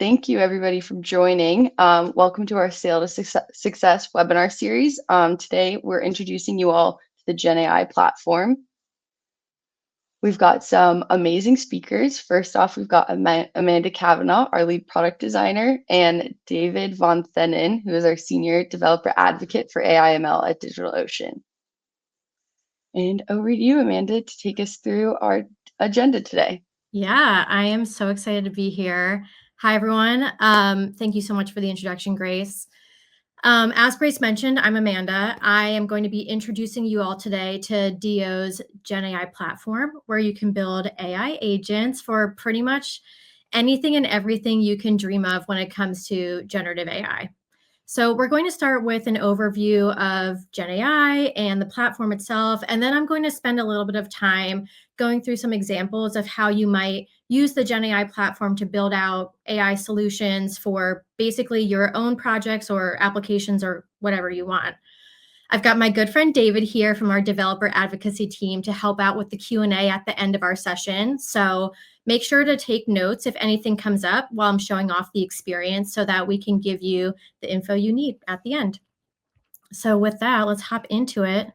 Thank you, everybody, for joining. Welcome to our Sale to Success webinar series. Today, we're introducing you all to the GenAI platform. We've got some amazing speakers. First off, we've got Amanda Kavanaugh, our lead product designer, and David Von Thenen, who is our senior developer advocate for AI/ML at DigitalOcean. And over to you, Amanda, to take us through our agenda today. Yeah, I am so excited to be here. Hi, everyone. Thank you so much for the introduction, Grace. As Grace mentioned, I'm Amanda. I am going to be introducing you all today to DO's GenAI platform, where you can build AI agents for pretty much anything and everything you can dream of when it comes to generative AI. So we're going to start with an overview of GenAI and the platform itself, and then I'm going to spend a little bit of time going through some examples of how you might use the GenAI platform to build out AI solutions for basically your own projects or applications or whatever you want. I've got my good friend David here from our developer advocacy team to help out with the Q&A at the end of our session. So make sure to take notes if anything comes up while I'm showing off the experience so that we can give you the info you need at the end. So with that, let's hop into it.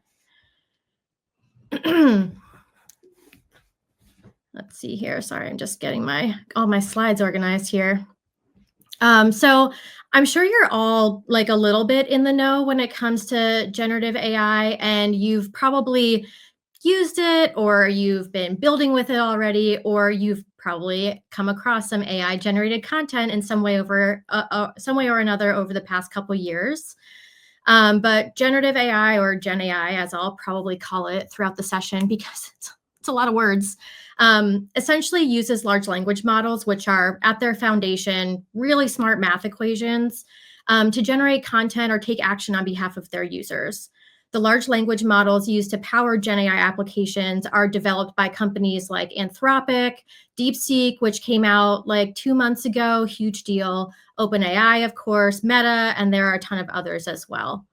Let's see here. Sorry, I'm just getting all my slides organized here. So I'm sure you're all like a little bit in the know when it comes to generative AI, and you've probably used it, or you've been building with it already, or you've probably come across some AI generated content in some way or another over the past couple years. But generative AI, or Gen AI, as I'll probably call it throughout the session, because it's a lot of words, essentially uses large language models, which are at their foundation really smart math equations, to generate content or take action on behalf of their users. The large language models used to power GenAI applications are developed by companies like Anthropic, DeepSeek, which came out like 2 months ago, huge deal, OpenAI, of course, Meta, and there are a ton of others as well.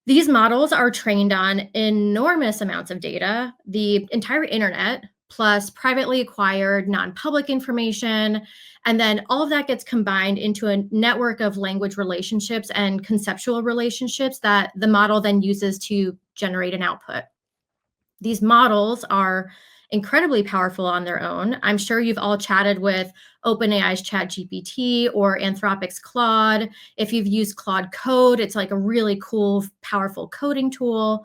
These models are trained on enormous amounts of data, the entire internet, plus privately acquired non-public information, and then all of that gets combined into a network of language relationships and conceptual relationships that the model then uses to generate an output. These models are incredibly powerful on their own. I'm sure you've all chatted with OpenAI's ChatGPT or Anthropic's Claude. If you've used Claude Code, it's like a really cool, powerful coding tool.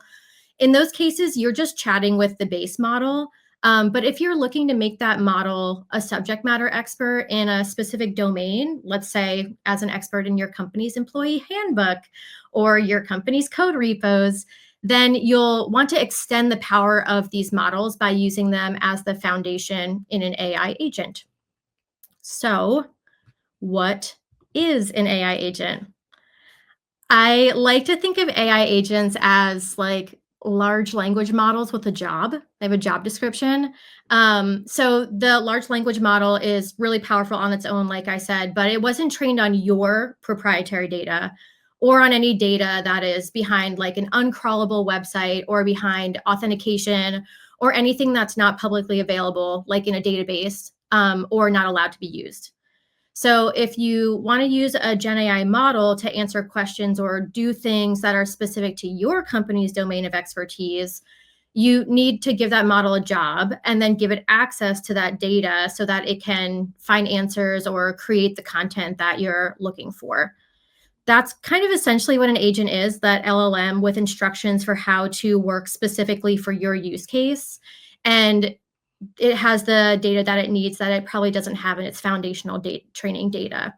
In those cases, you're just chatting with the base model. But if you're looking to make that model a subject matter expert in a specific domain, let's say as an expert in your company's employee handbook or your company's code repos, then you'll want to extend the power of these models by using them as the foundation in an AI agent. So, what is an AI agent? I like to think of AI agents as like large language models with a job. They have a job description. So the large language model is really powerful on its own, like I said, but it wasn't trained on your proprietary data or on any data that is behind like an uncrawlable website or behind authentication or anything that's not publicly available, like in a database, or not allowed to be used. So if you want to use a GenAI model to answer questions or do things that are specific to your company's domain of expertise, you need to give that model a job and then give it access to that data so that it can find answers or create the content that you're looking for. That's kind of essentially what an agent is, that LLM with instructions for how to work specifically for your use case. And it has the data that it needs that it probably doesn't have in its foundational training data.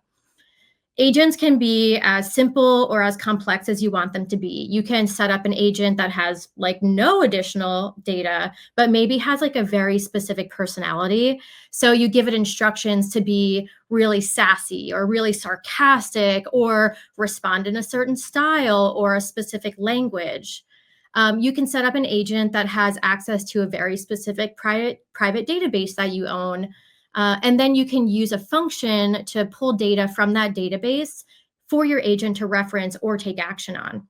Agents can be as simple or as complex as you want them to be. You can set up an agent that has like no additional data, but maybe has like a very specific personality. So you give it instructions to be really sassy or really sarcastic or respond in a certain style or a specific language. You can set up an agent that has access to a very specific private database that you own. And then you can use a function to pull data from that database for your agent to reference or take action on.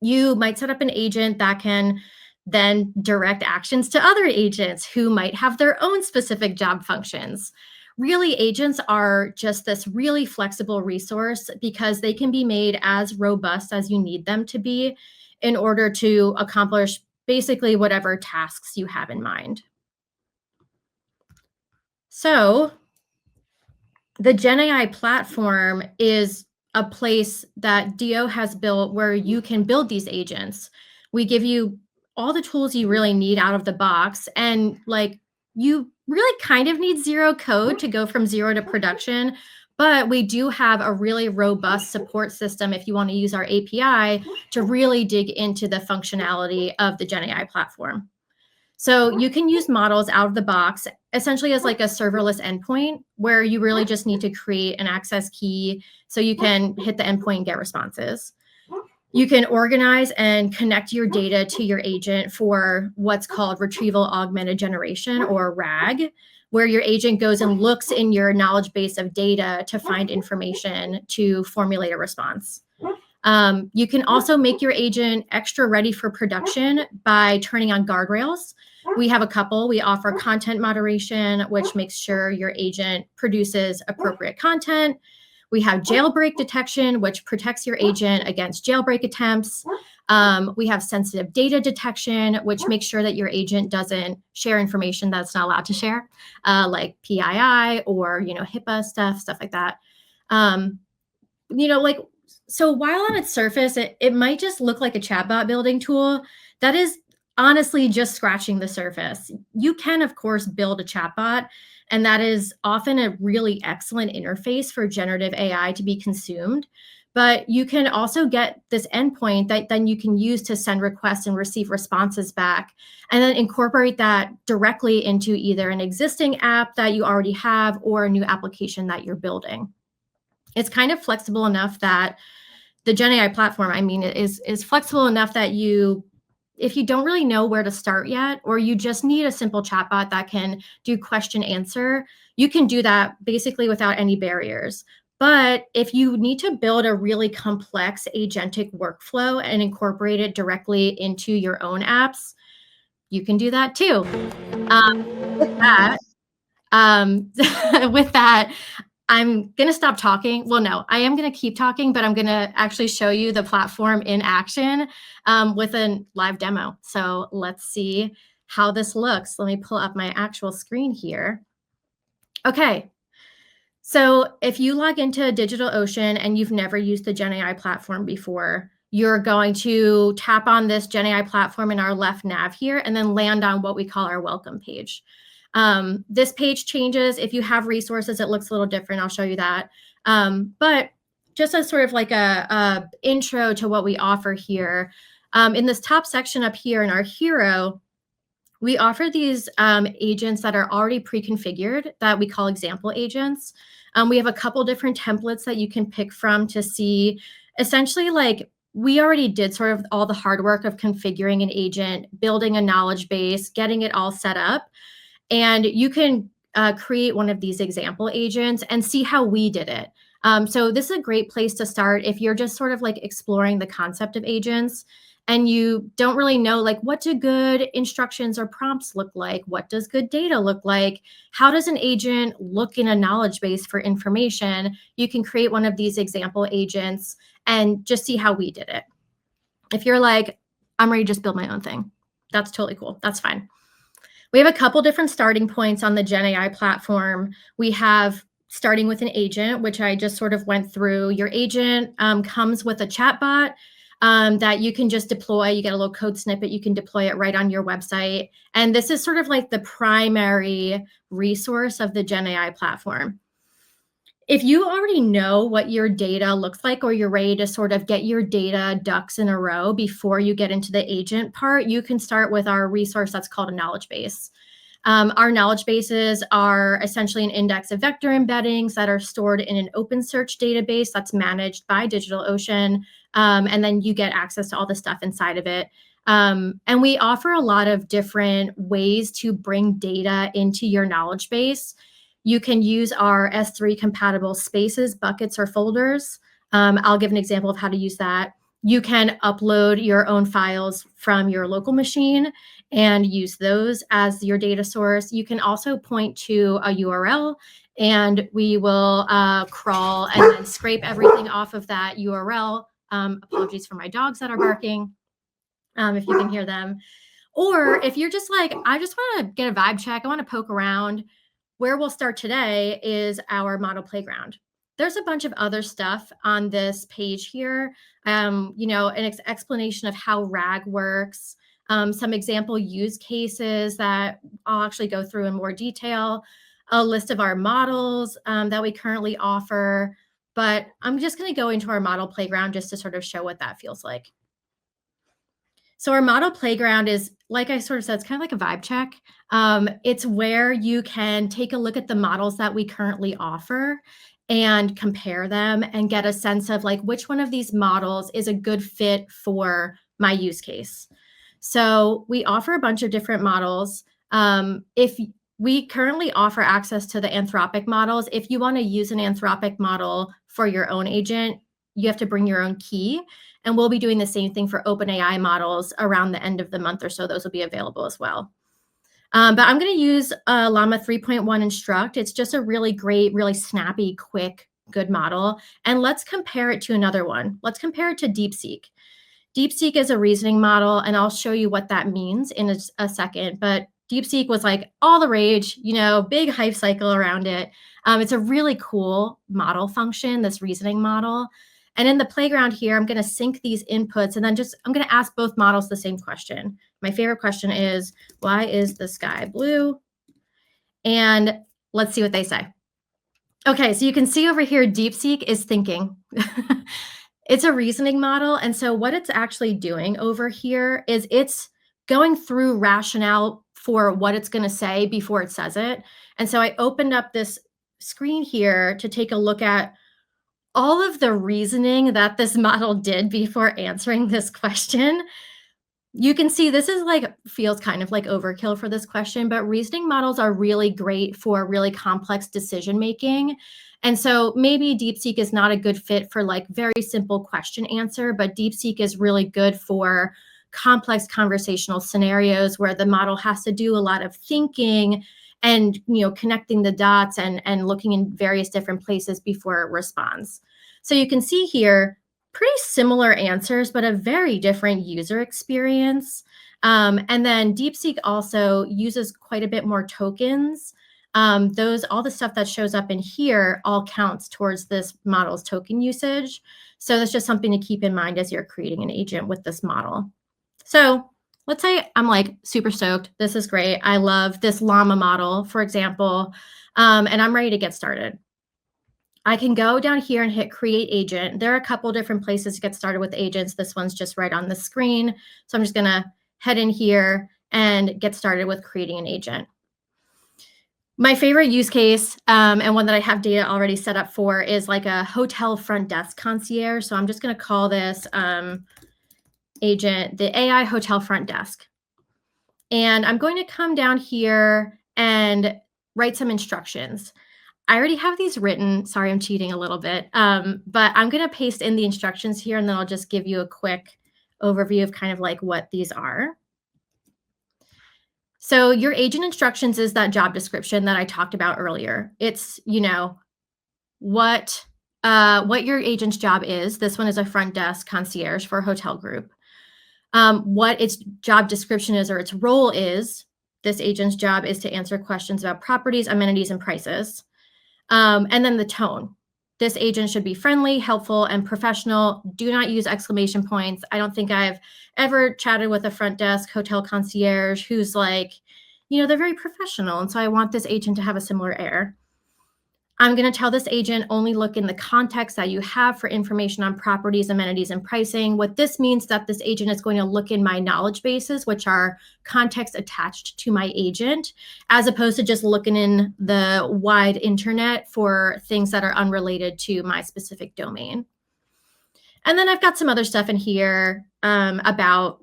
You might set up an agent that can then direct actions to other agents who might have their own specific job functions, really agents are just this really flexible resource because they can be made as robust as you need them to be in order to accomplish basically whatever tasks you have in mind. So the GenAI platform is a place that DO has built where you can build these agents. We give you all the tools you really need out of the box, and like you really kind of need zero code to go from zero to production, but we do have a really robust support system if you want to use our API to really dig into the functionality of the GenAI platform. So you can use models out of the box essentially as like a serverless endpoint where you really just need to create an access key so you can hit the endpoint and get responses. You can organize and connect your data to your agent for what's called Retrieval Augmented Generation, or RAG, where your agent goes and looks in your knowledge base of data to find information to formulate a response. You can also make your agent extra ready for production by turning on guardrails. We have a couple. We offer content moderation, which makes sure your agent produces appropriate content. We have jailbreak detection, which protects your agent against jailbreak attempts. We have sensitive data detection, which makes sure that your agent doesn't share information that's not allowed to share, like PII or HIPAA stuff like that. Like, so while on its surface, it might just look like a chatbot building tool, that is honestly just scratching the surface. You can, of course, build a chatbot, and that is often a really excellent interface for generative AI to be consumed. But you can also get this endpoint that then you can use to send requests and receive responses back, and then incorporate that directly into either an existing app that you already have or a new application that you're building. It's kind of flexible enough that the GenAI platform, is flexible enough that if you don't really know where to start yet, or you just need a simple chatbot that can do question answer, you can do that basically without any barriers. But if you need to build a really complex agentic workflow and incorporate it directly into your own apps, you can do that too. With that, um, with that, I'm going to stop talking. Well, no, I am going to keep talking, but I'm going to actually show you the platform in action with a live demo. So let's see how this looks. Let me pull up my actual screen here. Okay. So if you log into DigitalOcean and you've never used the GenAI platform before, you're going to tap on this GenAI platform in our left nav here and then land on what we call our welcome page. This page changes. If you have resources, it looks a little different. I'll show you that. But just as sort of like a intro to what we offer here, in this top section up here in our hero, we offer these agents that are already pre-configured that we call example agents. We have a couple different templates that you can pick from to see essentially like we already did sort of all the hard work of configuring an agent, building a knowledge base, getting it all set up. And you can create one of these example agents and see how we did it. So this is a great place to start if you're just sort of like exploring the concept of agents and you don't really know like what do good instructions or prompts look like? What does good data look like? How does an agent look in a knowledge base for information? You can create one of these example agents and just see how we did it. If you're like, I'm ready to just build my own thing, that's totally cool. That's fine. We have a couple different starting points on the GenAI platform. We have starting with an agent, which I just sort of went through. Your agent comes with a chatbot that you can just deploy. You get a little code snippet. You can deploy it right on your website. And this is sort of like the primary resource of the GenAI platform. If you already know what your data looks like, or you're ready to sort of get your data ducks in a row before you get into the agent part, you can start with our resource that's called a knowledge base. Our knowledge bases are essentially an index of vector embeddings that are stored in an OpenSearch database that's managed by DigitalOcean. And then you get access to all the stuff inside of it. And we offer a lot of different ways to bring data into your knowledge base. You can use our S3 compatible spaces, buckets, or folders. I'll give an example of how to use that. You can upload your own files from your local machine and use those as your data source. You can also point to a URL and we will crawl and then scrape everything off of that URL. Apologies for my dogs that are barking, if you can hear them. Or if you're just like, I just want to get a vibe check, I want to poke around, where we'll start today is our model playground. There's a bunch of other stuff on this page here, an explanation of how RAG works, some example use cases that I'll actually go through in more detail, a list of our models that we currently offer. But I'm just going to go into our model playground just to sort of show what that feels like. So our model playground is, like I sort of said, it's kind of like a vibe check. It's where you can take a look at the models that we currently offer and compare them and get a sense of like which one of these models is a good fit for my use case. So we offer a bunch of different models. If we currently offer access to the Anthropic models, if you want to use an Anthropic model for your own agent, you have to bring your own key. And we'll be doing the same thing for OpenAI models around the end of the month or so. Those will be available as well. But I'm going to use Llama 3.1 Instruct. It's just a really great, really snappy, quick, good model. And let's compare it to another one. Let's compare it to DeepSeek. DeepSeek is a reasoning model, and I'll show you what that means in a second. But DeepSeek was like all the rage, big hype cycle around it. It's a really cool model function, this reasoning model. And in the playground here, I'm going to sync these inputs, and then I'm going to ask both models the same question. My favorite question is, why is the sky blue? And let's see what they say. Okay, so you can see over here, DeepSeek is thinking. It's a reasoning model. And so what it's actually doing over here is it's going through rationale for what it's going to say before it says it. And so I opened up this screen here to take a look at all of the reasoning that this model did before answering this question. You can see this is feels kind of like overkill for this question, but reasoning models are really great for really complex decision making. And so maybe DeepSeek is not a good fit for very simple question answer, but DeepSeek is really good for complex conversational scenarios where the model has to do a lot of thinking and connecting the dots and looking in various different places before it responds. So you can see here pretty similar answers, but a very different user experience. And then DeepSeek also uses quite a bit more tokens. All the stuff that shows up in here all counts towards this model's token usage. So that's just something to keep in mind as you're creating an agent with this model. So let's say I'm super stoked. This is great. I love this Llama model, for example, and I'm ready to get started. I can go down here and hit create agent. There are a couple different places to get started with agents. This one's just right on the screen. So I'm just going to head in here and get started with creating an agent. My favorite use case and one that I have data already set up for is a hotel front desk concierge. So I'm just going to call this agent the AI hotel front desk. And I'm going to come down here and write some instructions. I already have these written. Sorry, I'm cheating a little bit. But I'm going to paste in the instructions here, and then I'll just give you a quick overview of kind of what these are. So your agent instructions is that job description that I talked about earlier. It's, what your agent's job is. This one is a front desk concierge for a hotel group. What its job description is or its role is. This agent's job is to answer questions about properties, amenities, and prices. And then the tone. This agent should be friendly, helpful, and professional. Do not use exclamation points. I don't think I've ever chatted with a front desk hotel concierge who's they're very professional. And so I want this agent to have a similar air. I'm going to tell this agent only look in the context that you have for information on properties, amenities, and pricing. What this means that this agent is going to look in my knowledge bases, which are context attached to my agent, as opposed to just looking in the wide internet for things that are unrelated to my specific domain. And then I've got some other stuff in here about,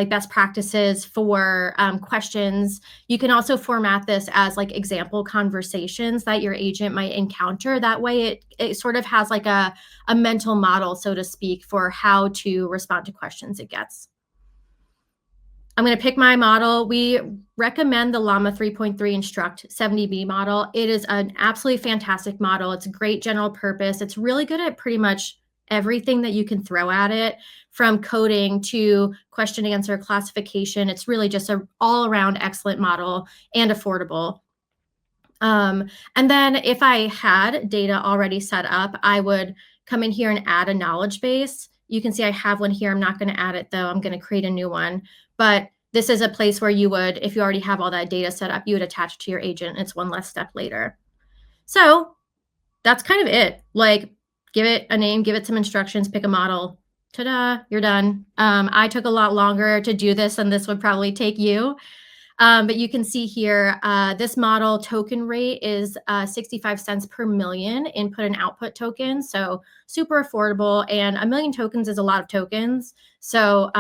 best practices for questions. You can also format this as example conversations that your agent might encounter. That way it sort of has a mental model, so to speak, for how to respond to questions it gets. I'm going to pick my model. We recommend the Llama 3.3 Instruct 70B model. It is an absolutely fantastic model. It's a great general purpose. It's really good at pretty much everything that you can throw at it, from coding to question answer classification. It's really just an all-around excellent model and affordable. And then if I had data already set up, I would come in here and add a knowledge base. You can see I have one here. I'm not going to add it though. I'm going to create a new one. But this is a place where you would, if you already have all that data set up, you would attach it to your agent. It's one less step later. So that's kind of it. Like, give it a name, give it some instructions, pick a model. Ta-da, you're done. I took a lot longer to do this than this would probably take you. But you can see here, this model token rate is 65 cents per million input and output tokens. So super affordable, and a million tokens is a lot of tokens. So,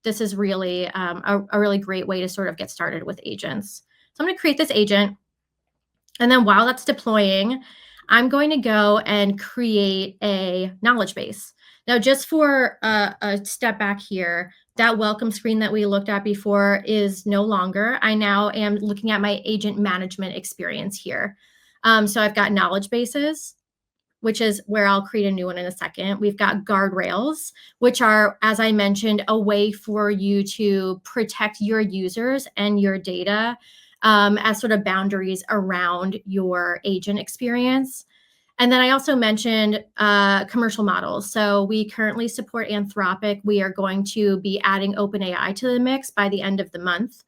this is really a really great way to sort of get started with agents. So I'm going to create this agent. And then while that's deploying, I'm going to go and create a knowledge base. Now, just for a step back here, that welcome screen that we looked at before is no longer. I now am looking at my agent management experience here. So I've got knowledge bases, which is where I'll create a new one in a second. We've got guardrails, which are, as I mentioned, a way for you to protect your users and your data as sort of boundaries around your agent experience. And then I also mentioned commercial models. So we currently support Anthropic. We are going to be adding OpenAI to the mix by the end of the month.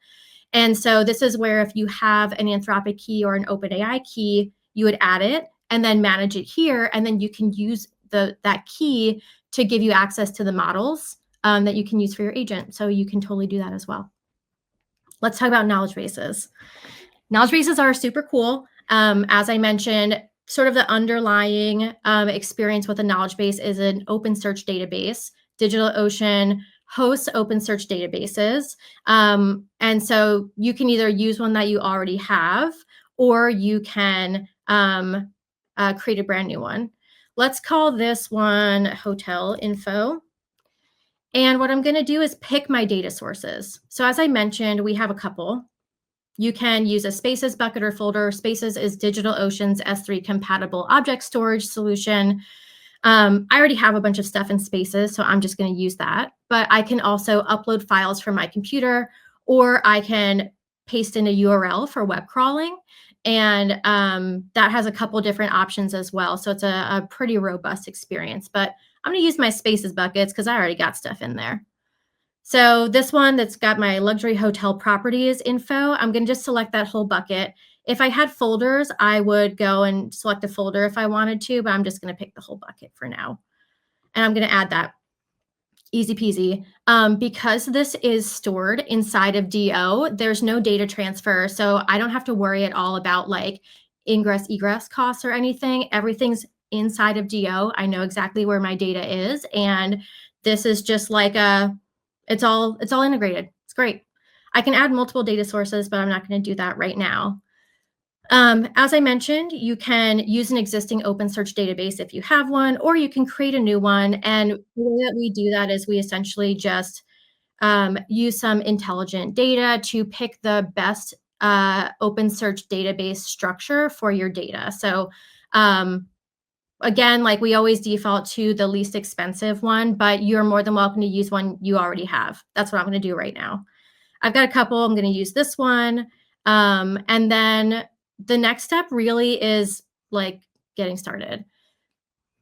And so this is where if you have an Anthropic key or an OpenAI key, you would add it and then manage it here. And then you can use that key to give you access to the models that you can use for your agent. So you can totally do that as well. Let's talk about knowledge bases. Knowledge bases are super cool. As I mentioned, sort of the underlying experience with a knowledge base is an open search database. DigitalOcean hosts open search databases. And so you can either use one that you already have, or you can create a brand new one. Let's call this one hotel info. And what I'm going to do is pick my data sources. So as I mentioned, we have a couple. You can use a Spaces bucket or folder. Spaces is DigitalOcean's S3 compatible object storage solution. I already have a bunch of stuff in Spaces, so I'm just going to use that. But I can also upload files from my computer, or I can paste in a URL for web crawling. And that has a couple different options as well. So it's a pretty robust experience. But I'm going to use my Spaces buckets because I already got stuff in there. So this one that's got my luxury hotel properties info, I'm going to just select that whole bucket. If I had folders, I would go and select a folder if I wanted to, but I'm just going to pick the whole bucket for now. And I'm going to add that. Easy peasy. Because this is stored inside of DO, there's no data transfer. So I don't have to worry at all about like ingress egress costs or anything. Everything's inside of DO. I know exactly where my data is. And this is just like it's all integrated. It's great. I can add multiple data sources, but I'm not going to do that right now. As I mentioned, you can use an existing open search database if you have one, or you can create a new one. And the way that we do that is we essentially just use some intelligent data to pick the best open search database structure for your data. So again, like we always default to the least expensive one, but you're more than welcome to use one you already have. That's what I'm going to do right now. I've got a couple. I'm going to use this one. And then the next step really is like getting started.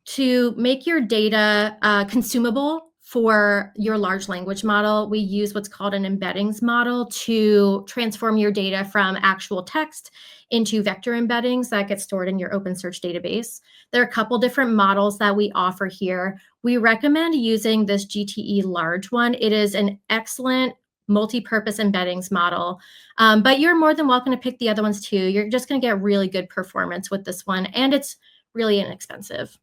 To make your data consumable for your large language model, we use what's called an embeddings model to transform your data from actual text into vector embeddings that get stored in your open search database. There are a couple different models that we offer here. We recommend using this GTE large one. It is an excellent multi-purpose embeddings model, but you're more than welcome to pick the other ones too. You're just going to get really good performance with this one, and it's really inexpensive.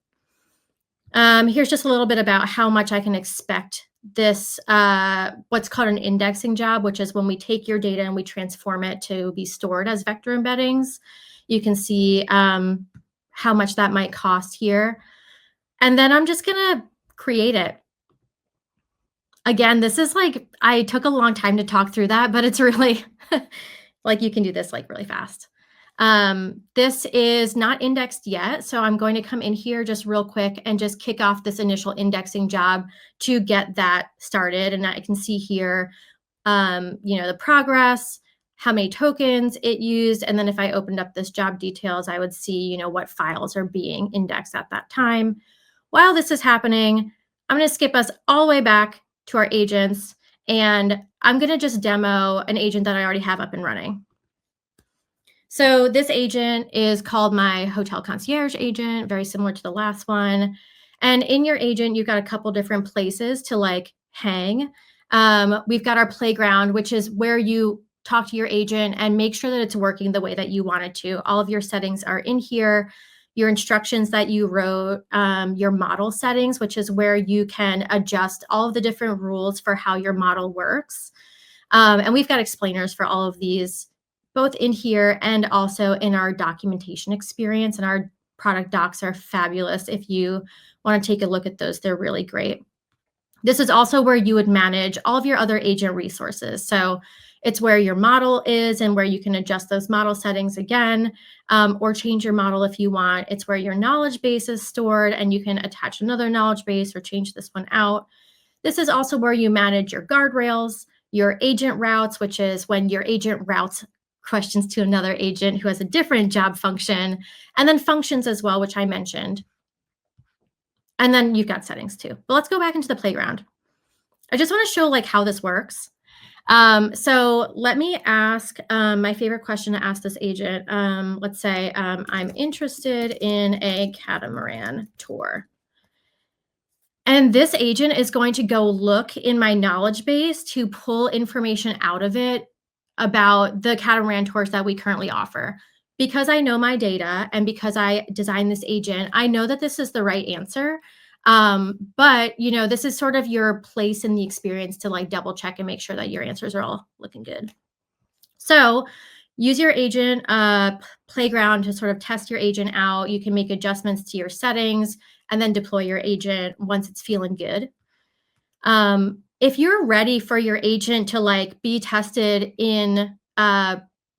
Here's just a little bit about how much I can expect this, what's called an indexing job, which is when we take your data and we transform it to be stored as vector embeddings. You can see how much that might cost here. And then I'm just going to create it. Again, this is like, I took a long time to talk through that, but it's really like you can do this like really fast. This is not indexed yet, so I'm going to come in here just real quick and just kick off this initial indexing job to get that started. And I can see here, the progress, how many tokens it used. And then if I opened up this job details, I would see, what files are being indexed at that time. While this is happening, I'm going to skip us all the way back to our agents, and I'm going to just demo an agent that I already have up and running. So this agent is called my hotel concierge agent, very similar to the last one. And in your agent, you've got a couple different places to like hang. We've got our playground, which is where you talk to your agent and make sure that it's working the way that you want it to. All of your settings are in here. Your instructions that you wrote, your model settings, which is where you can adjust all of the different rules for how your model works. And we've got explainers for all of these, both in here and also in our documentation experience. And our product docs are fabulous. If you want to take a look at those, they're really great. This is also where you would manage all of your other agent resources. So it's where your model is and where you can adjust those model settings again, or change your model if you want. It's where your knowledge base is stored, and you can attach another knowledge base or change this one out. This is also where you manage your guardrails, your agent routes, which is when your agent routes questions to another agent who has a different job function, and then functions as well, which I mentioned. And then you've got settings too. But let's go back into the playground. I just want to show like how this works. So let me ask my favorite question to ask this agent. Let's say I'm interested in a catamaran tour. And this agent is going to go look in my knowledge base to pull information out of it about the catamaran tours that we currently offer. Because I know my data and because I designed this agent, I know that this is the right answer. But this is sort of your place in the experience to like double check and make sure that your answers are all looking good. So use your agent playground to sort of test your agent out. You can make adjustments to your settings and then deploy your agent once it's feeling good. If you're ready for your agent to like be tested in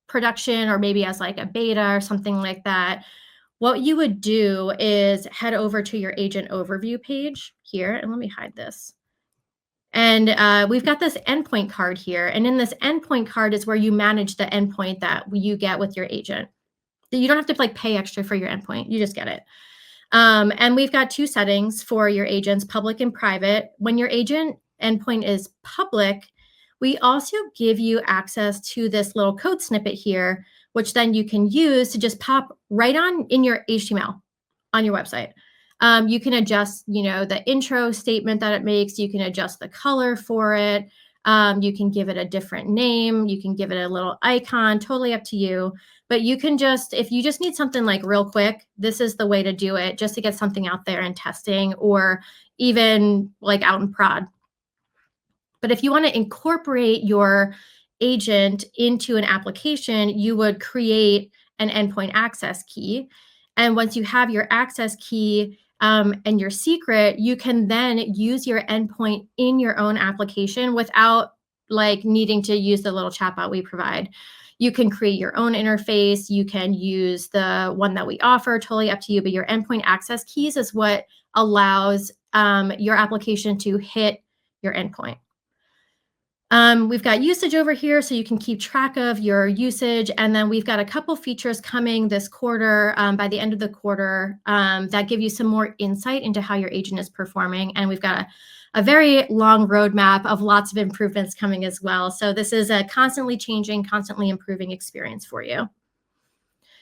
production, or maybe as like a beta or something like that, what you would do is head over to your agent overview page here. And let me hide this. And we've got this endpoint card here. And in this endpoint card is where you manage the endpoint that you get with your agent. You don't have to like pay extra for your endpoint. You just get it. And we've got two settings for your agents, public and private. When your agent endpoint is public, we also give you access to this little code snippet here, which then you can use to just pop right on in your HTML on your website. You can adjust, the intro statement that it makes. You can adjust the color for it. You can give it a different name. You can give it a little icon, totally up to you. But you can just, if you just need something like real quick, this is the way to do it, just to get something out there in testing or even like out in prod. But if you want to incorporate your agent into an application, you would create an endpoint access key. And once you have your access key and your secret, you can then use your endpoint in your own application without like needing to use the little chatbot we provide. You can create your own interface. You can use the one that we offer, totally up to you. But your endpoint access keys is what allows your application to hit your endpoint. We've got usage over here, so you can keep track of your usage. And then we've got a couple features coming this quarter, by the end of the quarter, that give you some more insight into how your agent is performing. And we've got a very long roadmap of lots of improvements coming as well. So this is a constantly changing, constantly improving experience for you.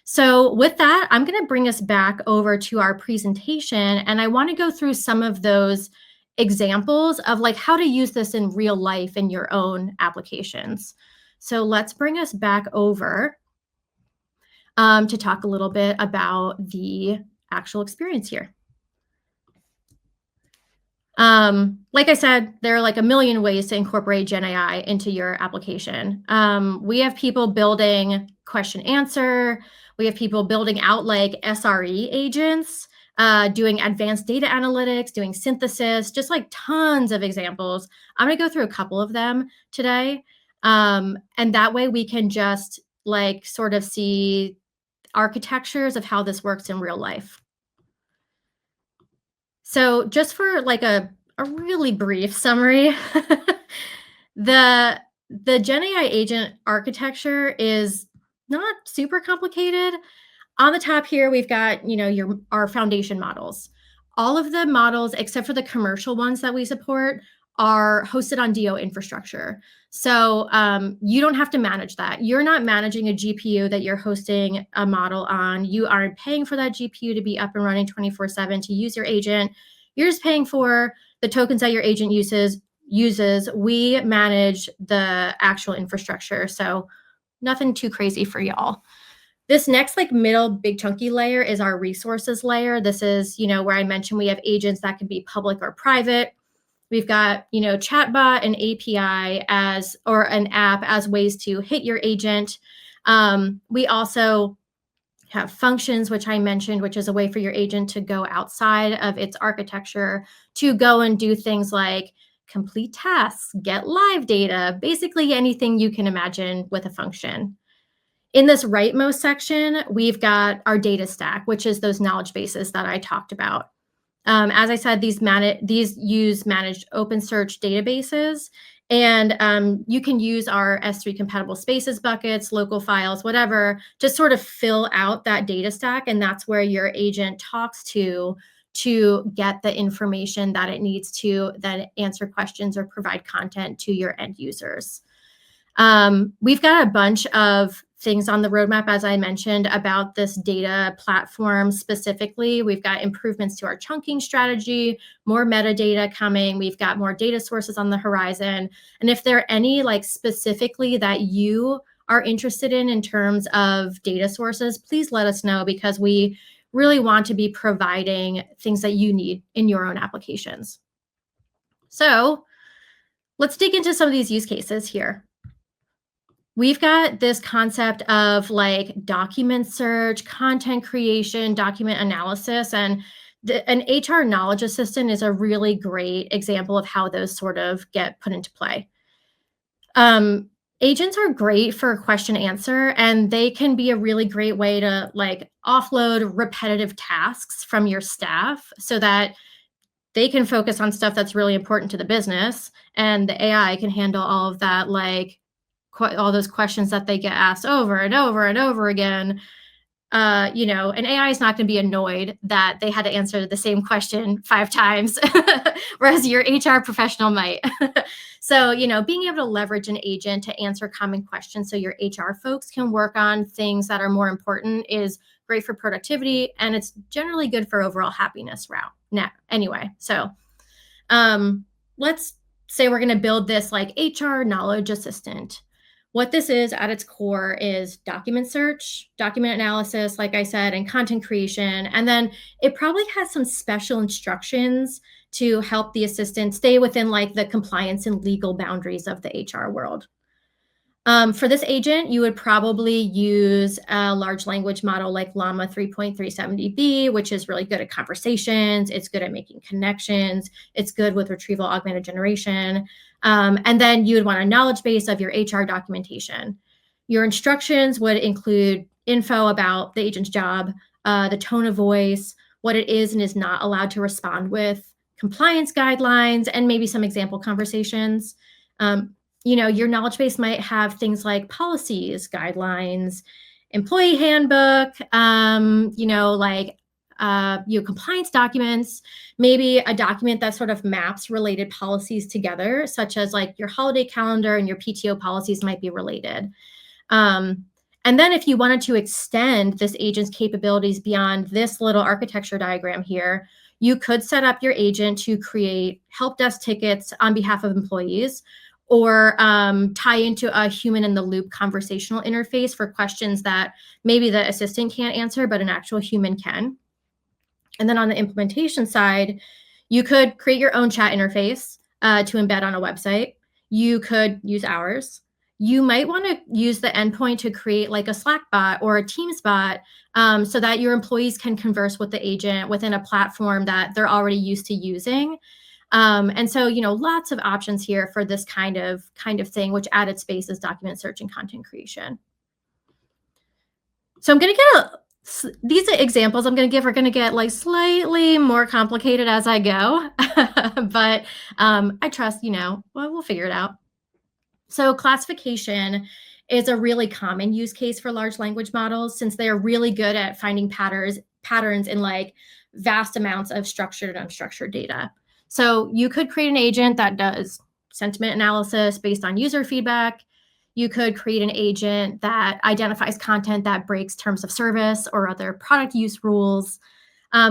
So with that, I'm going to bring us back over to our presentation, and I want to go through some of those examples of like how to use this in real life in your own applications. So let's bring us back over to talk a little bit about the actual experience here. Like I said, there are like a million ways to incorporate GenAI into your application. We have people building question answer. We have people building out like SRE agents. doing advanced data analytics, doing synthesis, just like tons of examples. I'm going to go through a couple of them today. And that way we can just like sort of see architectures of how this works in real life. So just for like a really brief summary, the GenAI agent architecture is not super complicated. On the top here, we've got, our foundation models. All of the models, except for the commercial ones that we support, are hosted on DO infrastructure. So you don't have to manage that. You're not managing a GPU that you're hosting a model on. You aren't paying for that GPU to be up and running 24/7 to use your agent. You're just paying for the tokens that your agent uses. We manage the actual infrastructure. So nothing too crazy for y'all. This next like middle big chunky layer is our resources layer. This is, where I mentioned we have agents that can be public or private. We've got, chatbot and API or an app as ways to hit your agent. We also have functions, which I mentioned, which is a way for your agent to go outside of its architecture to go and do things like complete tasks, get live data, basically anything you can imagine with a function. In this rightmost section, we've got our data stack, which is those knowledge bases that I talked about. As I said, these use managed OpenSearch databases, and you can use our S3 compatible spaces buckets, local files, whatever, to sort of fill out that data stack, and that's where your agent talks to get the information that it needs to then answer questions or provide content to your end users. We've got a bunch of things on the roadmap, as I mentioned, about this data platform specifically. We've got improvements to our chunking strategy, more metadata coming. We've got more data sources on the horizon. And if there are any like specifically that you are interested in terms of data sources, please let us know, because we really want to be providing things that you need in your own applications. So let's dig into some of these use cases here. We've got this concept of like document search, content creation, document analysis, and an HR knowledge assistant is a really great example of how those sort of get put into play. Agents are great for question answer, and they can be a really great way to like offload repetitive tasks from your staff so that they can focus on stuff that's really important to the business, and the AI can handle all of that, like all those questions that they get asked over and over and over again. And AI is not going to be annoyed that they had to answer the same question 5 times, whereas your HR professional might. So, being able to leverage an agent to answer common questions so your HR folks can work on things that are more important is great for productivity, and it's generally good for overall happiness anyway. So let's say we're going to build this like HR knowledge assistant. What this is at its core is document search, document analysis, like I said, and content creation. And then it probably has some special instructions to help the assistant stay within like the compliance and legal boundaries of the HR world. For this agent, you would probably use a large language model like Llama 3.370B, which is really good at conversations. It's good at making connections. It's good with retrieval augmented generation. And then you would want a knowledge base of your HR documentation. Your instructions would include info about the agent's job, the tone of voice, what it is and is not allowed to respond with, compliance guidelines, and maybe some example conversations. Your knowledge base might have things like policies, guidelines, employee handbook, compliance documents, maybe a document that sort of maps related policies together, such as like your holiday calendar and your PTO policies might be related. And then if you wanted to extend this agent's capabilities beyond this little architecture diagram here, you could set up your agent to create help desk tickets on behalf of employees, or tie into a human in the loop conversational interface for questions that maybe the assistant can't answer, but an actual human can. And then on the implementation side, you could create your own chat interface to embed on a website. You could use ours. you might want to use the endpoint to create like a Slack bot or a Teams bot, so that your employees can converse with the agent within a platform that they're already used to using. And so, lots of options here for this kind of thing, which at its base is document search and content creation. So I'm going to get these examples I'm going to give are going to get like slightly more complicated as I go, but I trust, we'll figure it out. So classification is a really common use case for large language models, since they are really good at finding patterns in like vast amounts of structured and unstructured data. So you could create an agent that does sentiment analysis based on user feedback. You could create an agent that identifies content that breaks terms of service or other product use rules.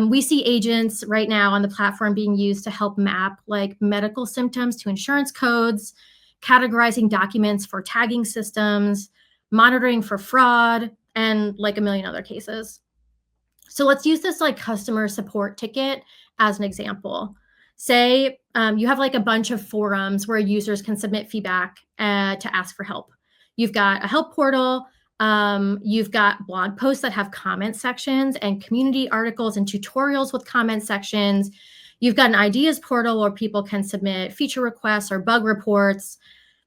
We see agents right now on the platform being used to help map like medical symptoms to insurance codes, categorizing documents for tagging systems, monitoring for fraud, and like a million other cases. So let's use this like customer support ticket as an example. Say you have like a bunch of forums where users can submit feedback to ask for help. You've got a help portal. You've got blog posts that have comment sections and community articles and tutorials with comment sections. You've got an ideas portal where people can submit feature requests or bug reports.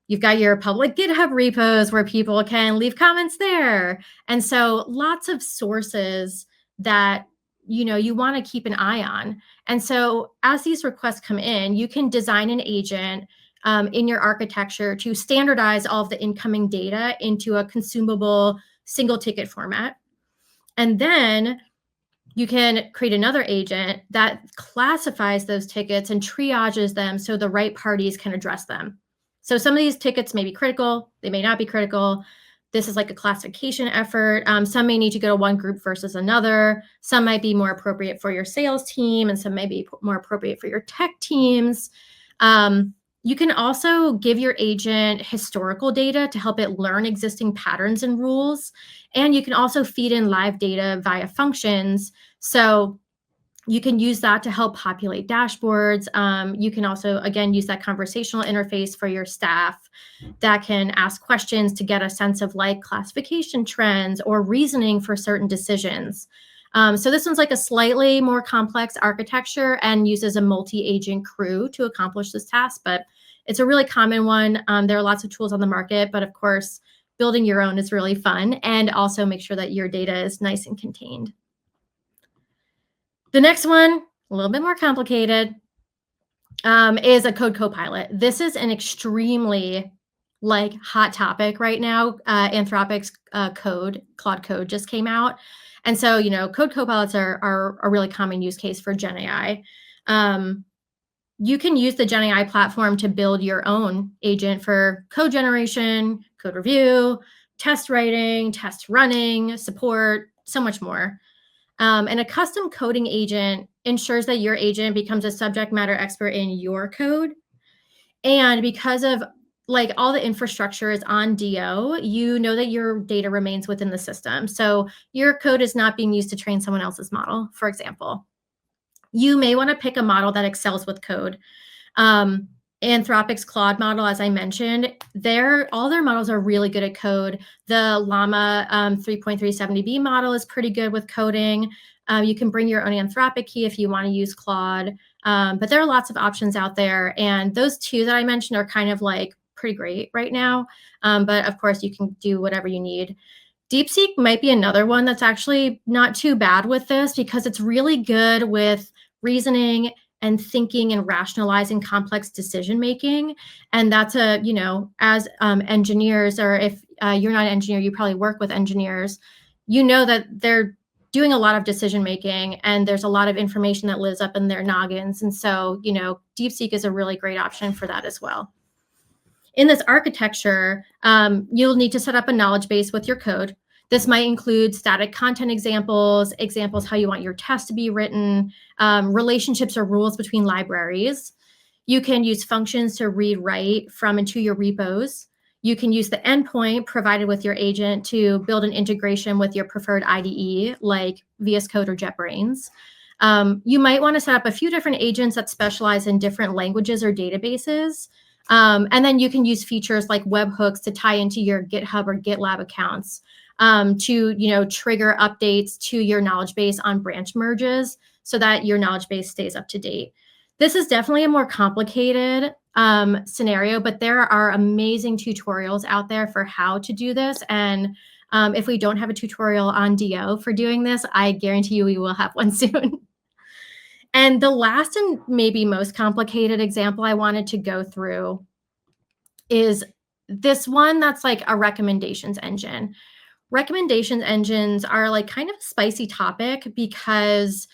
You've got your public GitHub repos where people can leave comments there. And so lots of sources that you want to keep an eye on. And so as these requests come in, you can design an agent in your architecture to standardize all of the incoming data into a consumable single ticket format. And then you can create another agent that classifies those tickets and triages them so the right parties can address them. So some of these tickets may be critical, they may not be critical. This is like a classification effort. Some may need to go to one group versus another. Some might be more appropriate for your sales team, and some may be more appropriate for your tech teams. You can also give your agent historical data to help it learn existing patterns and rules. And you can also feed in live data via functions. So you can use that to help populate dashboards. You can also, again, use that conversational interface for your staff that can ask questions to get a sense of like classification trends or reasoning for certain decisions. So this one's like a slightly more complex architecture and uses a multi-agent crew to accomplish this task, but it's a really common one. There are lots of tools on the market, but of course, building your own is really fun, and also make sure that your data is nice and contained. The next one, a little bit more complicated, is a code copilot. This is an extremely like hot topic right now. Anthropic's Claude Code just came out. And so, code copilots are a really common use case for GenAI. You can use the GenAI platform to build your own agent for code generation, code review, test writing, test running, support, so much more. And a custom coding agent ensures that your agent becomes a subject matter expert in your code. And because of like all the infrastructure is on DO, you know that your data remains within the system. So your code is not being used to train someone else's model, for example. You may want to pick a model that excels with code. Anthropic's Claude model, as I mentioned, all their models are really good at code. The Llama 3.370B model is pretty good with coding. You can bring your own Anthropic key if you want to use Claude. But there are lots of options out there. And those two that I mentioned are kind of like pretty great right now. But of course, you can do whatever you need. DeepSeek might be another one that's actually not too bad with this, because it's really good with reasoning and thinking and rationalizing complex decision making. And that's as engineers, or if you're not an engineer, you probably work with engineers, that they're doing a lot of decision making, and there's a lot of information that lives up in their noggins. And so, DeepSeek is a really great option for that as well. In this architecture, you'll need to set up a knowledge base with your code. This might include static content examples how you want your test to be written, relationships or rules between libraries. You can use functions to read, write from and to your repos. You can use the endpoint provided with your agent to build an integration with your preferred IDE, like VS Code or JetBrains. You might want to set up a few different agents that specialize in different languages or databases. And then you can use features like webhooks to tie into your GitHub or GitLab accounts to trigger updates to your knowledge base on branch merges so that your knowledge base stays up to date. This is definitely a more complicated scenario, but there are amazing tutorials out there for how to do this. And if we don't have a tutorial on DO for doing this, I guarantee you we will have one soon. And the last and maybe most complicated example I wanted to go through is this one that's like a recommendations engine. Recommendations engines are like kind of a spicy topic because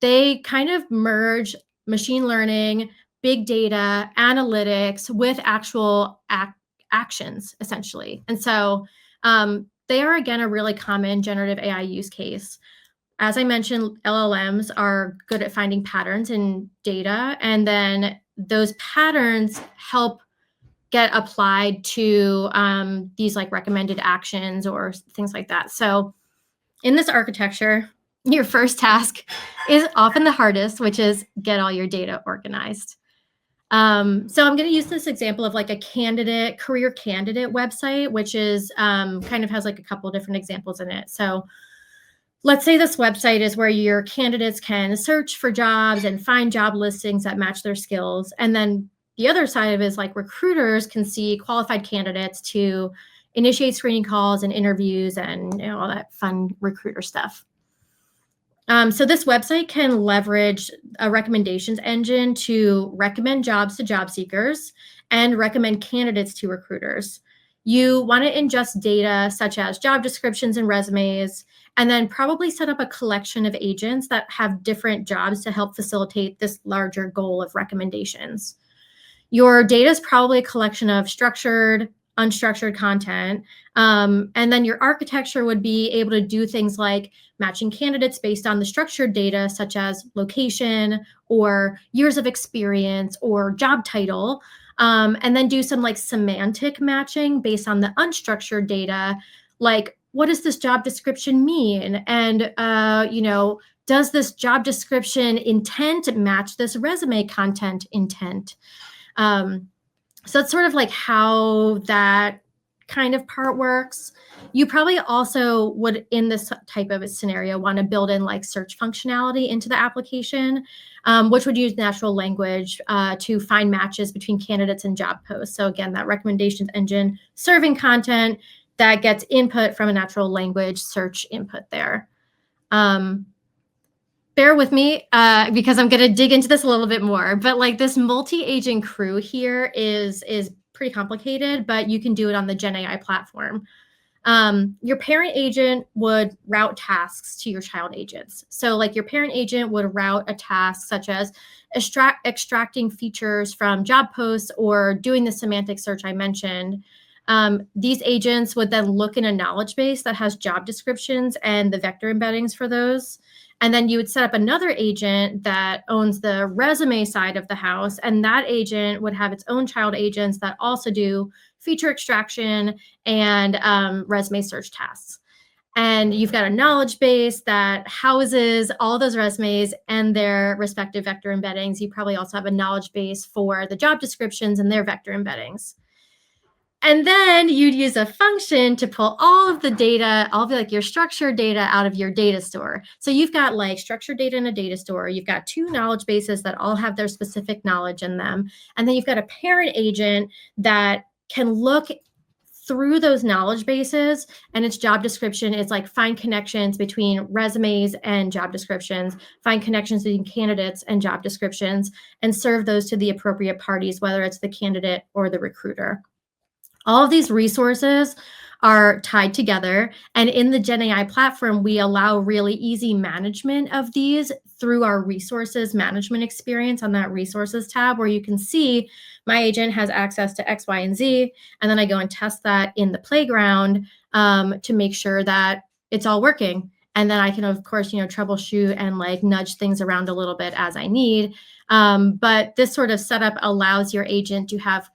they kind of merge machine learning, big data, analytics with actual actions, essentially. And so they are, again, a really common generative AI use case. As I mentioned, LLMs are good at finding patterns in data, and then those patterns help get applied to these like recommended actions or things like that. So in this architecture, your first task is often the hardest, which is get all your data organized. So I'm going to use this example of like a career candidate website, which is kind of has like a couple different examples in it. So let's say this website is where your candidates can search for jobs and find job listings that match their skills. And then the other side of it is like recruiters can see qualified candidates to initiate screening calls and interviews and all that fun recruiter stuff. So this website can leverage a recommendations engine to recommend jobs to job seekers and recommend candidates to recruiters. You want to ingest data such as job descriptions and resumes, and then probably set up a collection of agents that have different jobs to help facilitate this larger goal of recommendations. Your data is probably a collection of structured, unstructured content. And then your architecture would be able to do things like matching candidates based on the structured data, such as location or years of experience or job title. And then do some like semantic matching based on the unstructured data, like what does this job description mean? And, does this job description intent match this resume content intent? So it's sort of like how that kind of part works. You probably also would, in this type of a scenario, want to build in like search functionality into the application, which would use natural language to find matches between candidates and job posts. So again, that recommendations engine serving content that gets input from a natural language search input there. Bear with me because I'm going to dig into this a little bit more, but like this multi-agent crew here is pretty complicated, but you can do it on the GenAI platform. Your parent agent would route tasks to your child agents. So like your parent agent would route a task such as extracting features from job posts or doing the semantic search I mentioned. These agents would then look in a knowledge base that has job descriptions and the vector embeddings for those. And then you would set up another agent that owns the resume side of the house. And that agent would have its own child agents that also do feature extraction and resume search tasks. And you've got a knowledge base that houses all those resumes and their respective vector embeddings. You probably also have a knowledge base for the job descriptions and their vector embeddings. And then you'd use a function to pull all of the data, all of like your structured data out of your data store. So you've got like structured data in a data store. You've got two knowledge bases that all have their specific knowledge in them. And then you've got a parent agent that can look through those knowledge bases, and its job description is like find connections between resumes and job descriptions, find connections between candidates and job descriptions, and serve those to the appropriate parties, whether it's the candidate or the recruiter. All of these resources are tied together. And in the GenAI platform, we allow really easy management of these through our resources management experience on that resources tab, where you can see my agent has access to X, Y, and Z. And then I go and test that in the playground to make sure that it's all working. And then I can, of course, troubleshoot and like nudge things around a little bit as I need. But this sort of setup allows your agent to have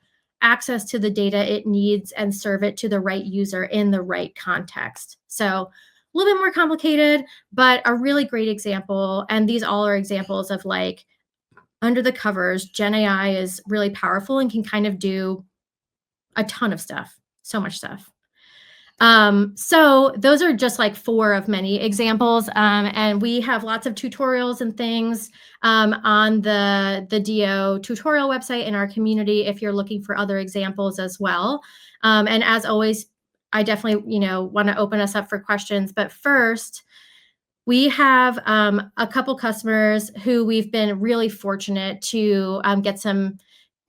access to the data it needs and serve it to the right user in the right context. So a little bit more complicated, but a really great example. And these all are examples of like under the covers, GenAI is really powerful and can kind of do a ton of stuff, so much stuff. So those are just like 4 of many examples. And we have lots of tutorials and things on the DO tutorial website in our community if you're looking for other examples as well. And as always, I definitely, want to open us up for questions. But first, we have a couple customers who we've been really fortunate to get some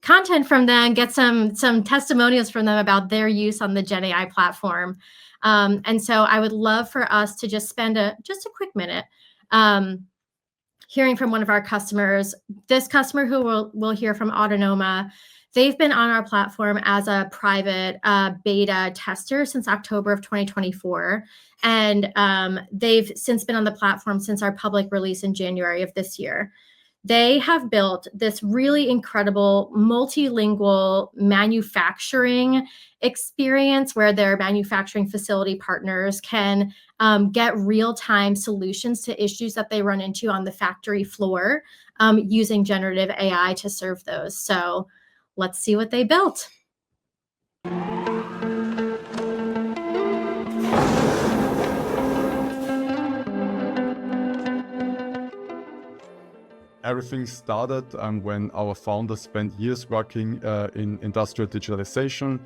content from them, get some testimonials from them about their use on the GenAI platform. And so I would love for us to just spend just a quick minute hearing from one of our customers. This customer who we'll hear from, Autonoma, they've been on our platform as a private beta tester since October of 2024. And they've since been on the platform since our public release in January of this year. They have built this really incredible multilingual manufacturing experience where their manufacturing facility partners can get real-time solutions to issues that they run into on the factory floor using generative AI to serve those. So let's see what they built. Everything started when our founders spent years working in industrial digitalization,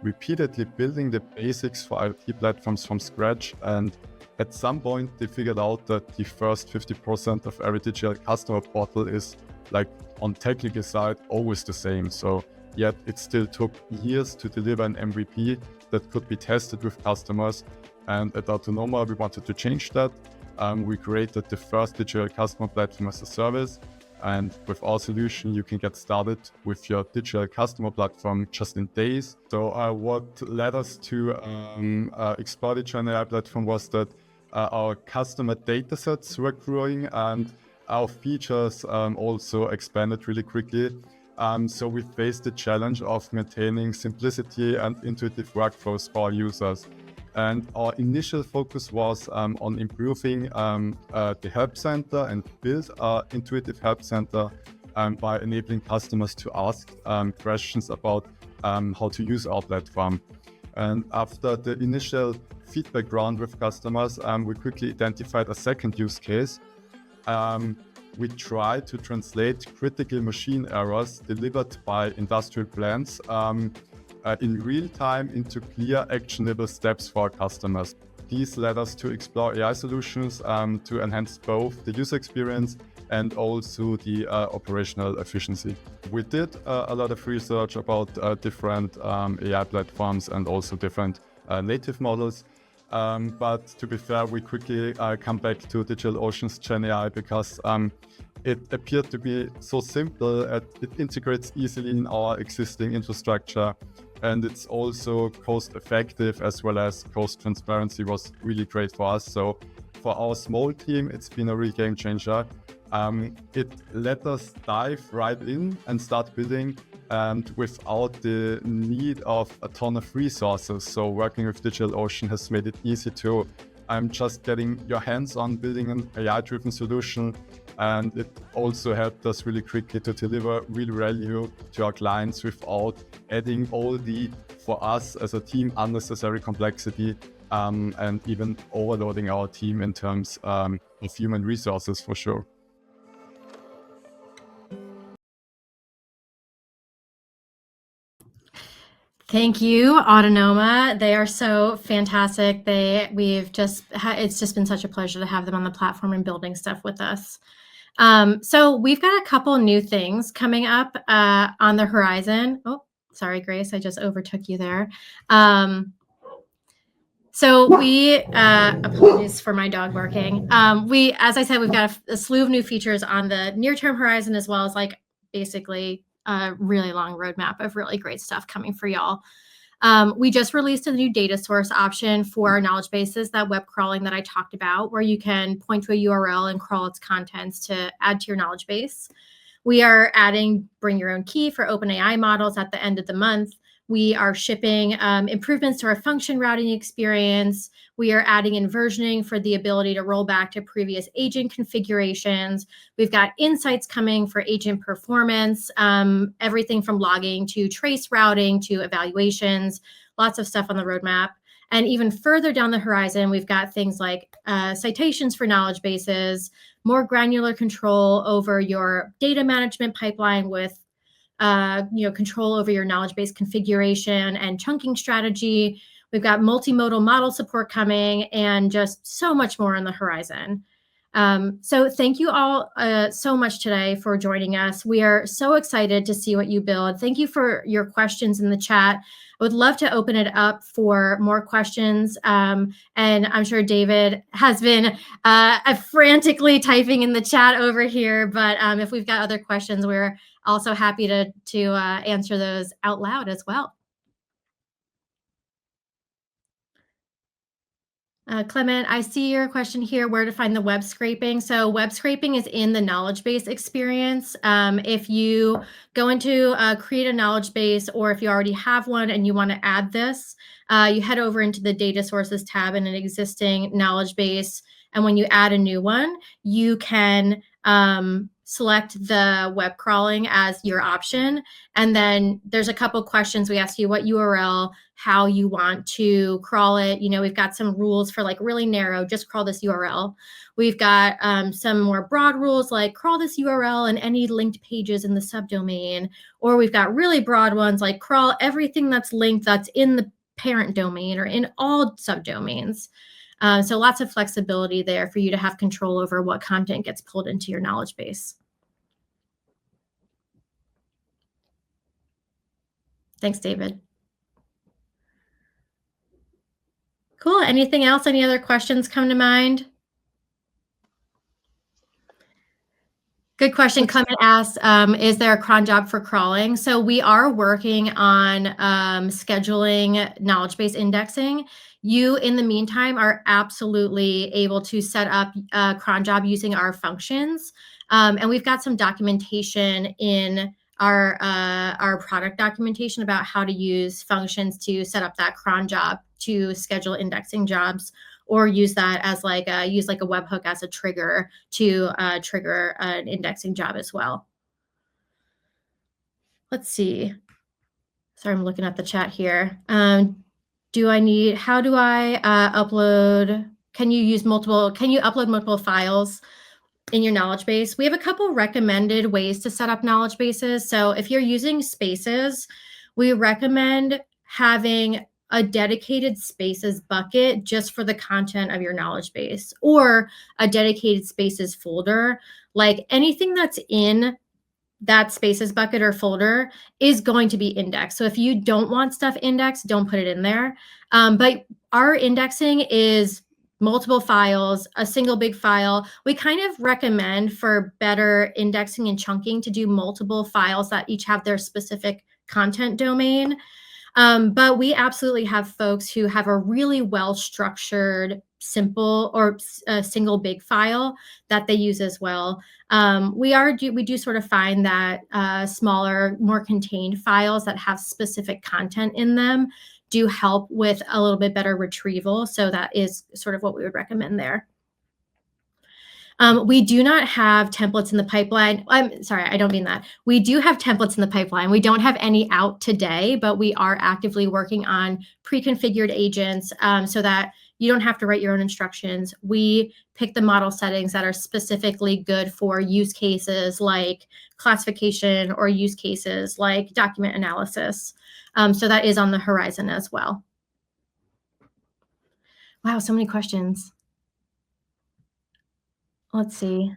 repeatedly building the basics for IoT platforms from scratch. And at some point, they figured out that the first 50% of every digital customer portal is, like, on technical side, always the same. So yet it still took years to deliver an MVP that could be tested with customers. And at Autonoma, we wanted to change that. We created the first digital customer platform as a service, and with our solution you can get started with your digital customer platform just in days. So what led us to explore the GenAI platform was that our customer datasets were growing and our features also expanded really quickly. So we faced the challenge of maintaining simplicity and intuitive workflows for our users. And our initial focus was on improving the help center and build our intuitive help center by enabling customers to ask questions about how to use our platform. And after the initial feedback round with customers, we quickly identified a second use case. We tried to translate critical machine errors delivered by industrial plants in real time into clear, actionable steps for our customers. These led us to explore AI solutions to enhance both the user experience and also the operational efficiency. We did a lot of research about different AI platforms and also different native models. But to be fair, we quickly come back to DigitalOcean's GenAI because it appeared to be so simple. It integrates easily in our existing infrastructure, and it's also cost effective, as well as cost transparency was really great for us. So for our small team, it's been a real game changer. It let us dive right in and start building without the need of a ton of resources. So working with DigitalOcean has made it easy to just getting your hands on building an AI-driven solution. And it also helped us really quickly to deliver real value to our clients without adding all the, for us as a team, unnecessary complexity and even overloading our team in terms of human resources, for sure. Thank you, Autonoma. They are so fantastic. It's just been such a pleasure to have them on the platform and building stuff with us. So we've got a couple new things coming up on the horizon. Oh, sorry, Grace, I just overtook you there. So apologies for my dog barking. As I said, we've got a slew of new features on the near-term horizon, as well as basically a really long roadmap of really great stuff coming for y'all. We just released a new data source option for our knowledge bases, that web crawling that I talked about, where you can point to a URL and crawl its contents to add to your knowledge base. We are adding bring your own key for OpenAI models at the end of the month. We are shipping improvements to our function routing experience. We are adding in versioning for the ability to roll back to previous agent configurations. We've got insights coming for agent performance, everything from logging to trace routing to evaluations, lots of stuff on the roadmap. And even further down the horizon, we've got things like citations for knowledge bases, more granular control over your data management pipeline with control over your knowledge base configuration and chunking strategy. We've got multimodal model support coming and just so much more on the horizon. So thank you all so much today for joining us. We are so excited to see what you build. Thank you for your questions in the chat. I would love to open it up for more questions. And I'm sure David has been frantically typing in the chat over here. But if we've got other questions, we're also happy to answer those out loud as well. Clement, I see your question here, where to find the web scraping. So web scraping is in the knowledge base experience. If you go into create a knowledge base, or if you already have one and you want to add this, you head over into the data sources tab in an existing knowledge base. And when you add a new one, you can select the web crawling as your option. And then there's a couple questions. We ask you what URL, how you want to crawl it. We've got some rules for like really narrow, just crawl this URL. We've got some more broad rules like crawl this URL and any linked pages in the subdomain. Or we've got really broad ones like crawl everything that's linked that's in the parent domain or in all subdomains. So lots of flexibility there for you to have control over what content gets pulled into your knowledge base. Thanks, David. Cool. Anything else? Any other questions come to mind? Good question. Clement asks, is there a cron job for crawling? So we are working on scheduling knowledge base indexing. You, in the meantime, are absolutely able to set up a cron job using our functions. And we've got some documentation in our product documentation about how to use functions to set up that cron job to schedule indexing jobs, or use that as like a webhook as a trigger to trigger an indexing job as well. Let's see. Sorry, I'm looking at the chat here. How do I upload? Can you upload multiple files in your knowledge base? We have a couple recommended ways to set up knowledge bases. So if you're using Spaces, we recommend having a dedicated Spaces bucket just for the content of your knowledge base, or a dedicated Spaces folder. Like anything that's in that Spaces bucket or folder is going to be indexed. So if you don't want stuff indexed, don't put it in there. But our indexing is multiple files, a single big file. We kind of recommend, for better indexing and chunking, to do multiple files that each have their specific content domain. But we absolutely have folks who have a really well-structured, simple or a single big file that they use as well. We do sort of find that smaller, more contained files that have specific content in them do help with a little bit better retrieval. So that is sort of what we would recommend there. We do not have templates in the pipeline. I'm sorry, I don't mean that. We do have templates in the pipeline. We don't have any out today, but we are actively working on pre-configured agents so that you don't have to write your own instructions. We pick the model settings that are specifically good for use cases like classification, or use cases like document analysis. So that is on the horizon as well. Wow, so many questions. Let's see.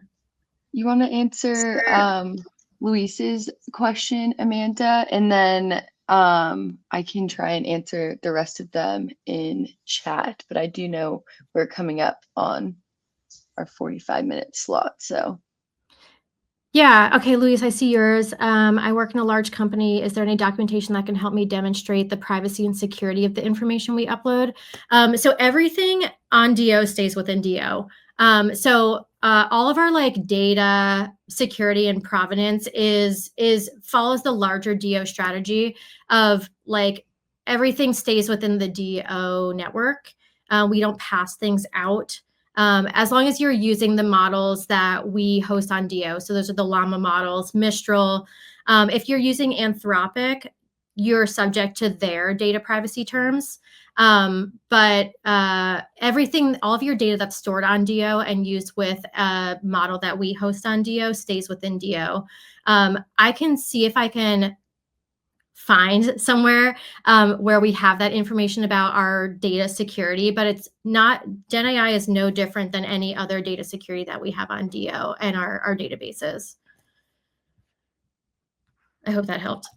You want to answer Luis's question, Amanda, and then I can try and answer the rest of them in chat. But I do know we're coming up on our 45-minute slot, so. Yeah. Okay, Luis, I see yours. I work in a large company. Is there any documentation that can help me demonstrate the privacy and security of the information we upload? So everything on DO stays within DO. So all of our like data security and provenance is follows the larger DO strategy of like everything stays within the DO network. We don't pass things out. As long as you're using the models that we host on DO. So those are the Llama models, Mistral. If you're using Anthropic, you're subject to their data privacy terms. But everything, all of your data that's stored on DO and used with a model that we host on DO stays within DO. I can see if I can find somewhere where we have that information about our data security, but it's not, GenAI is no different than any other data security that we have on DO and our databases. I hope that helped.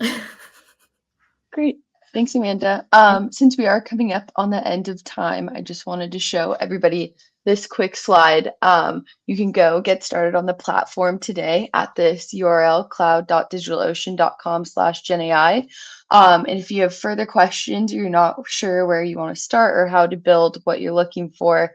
Great. Thanks, Amanda. Since we are coming up on the end of time, I just wanted to show everybody this quick slide. You can go get started on the platform today at this URL, cloud.digitalocean.com/GenAI. And if you have further questions or you're not sure where you want to start or how to build what you're looking for,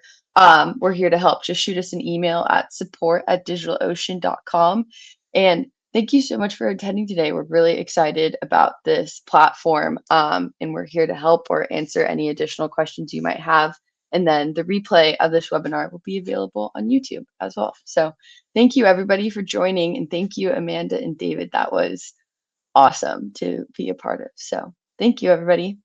we're here to help. Just shoot us an email at support@digitalocean.com. And thank you so much for attending today. We're really excited about this platform, and we're here to help or answer any additional questions you might have. And then the replay of this webinar will be available on YouTube as well. So thank you, everybody, for joining. And thank you, Amanda and David. That was awesome to be a part of. So thank you, everybody.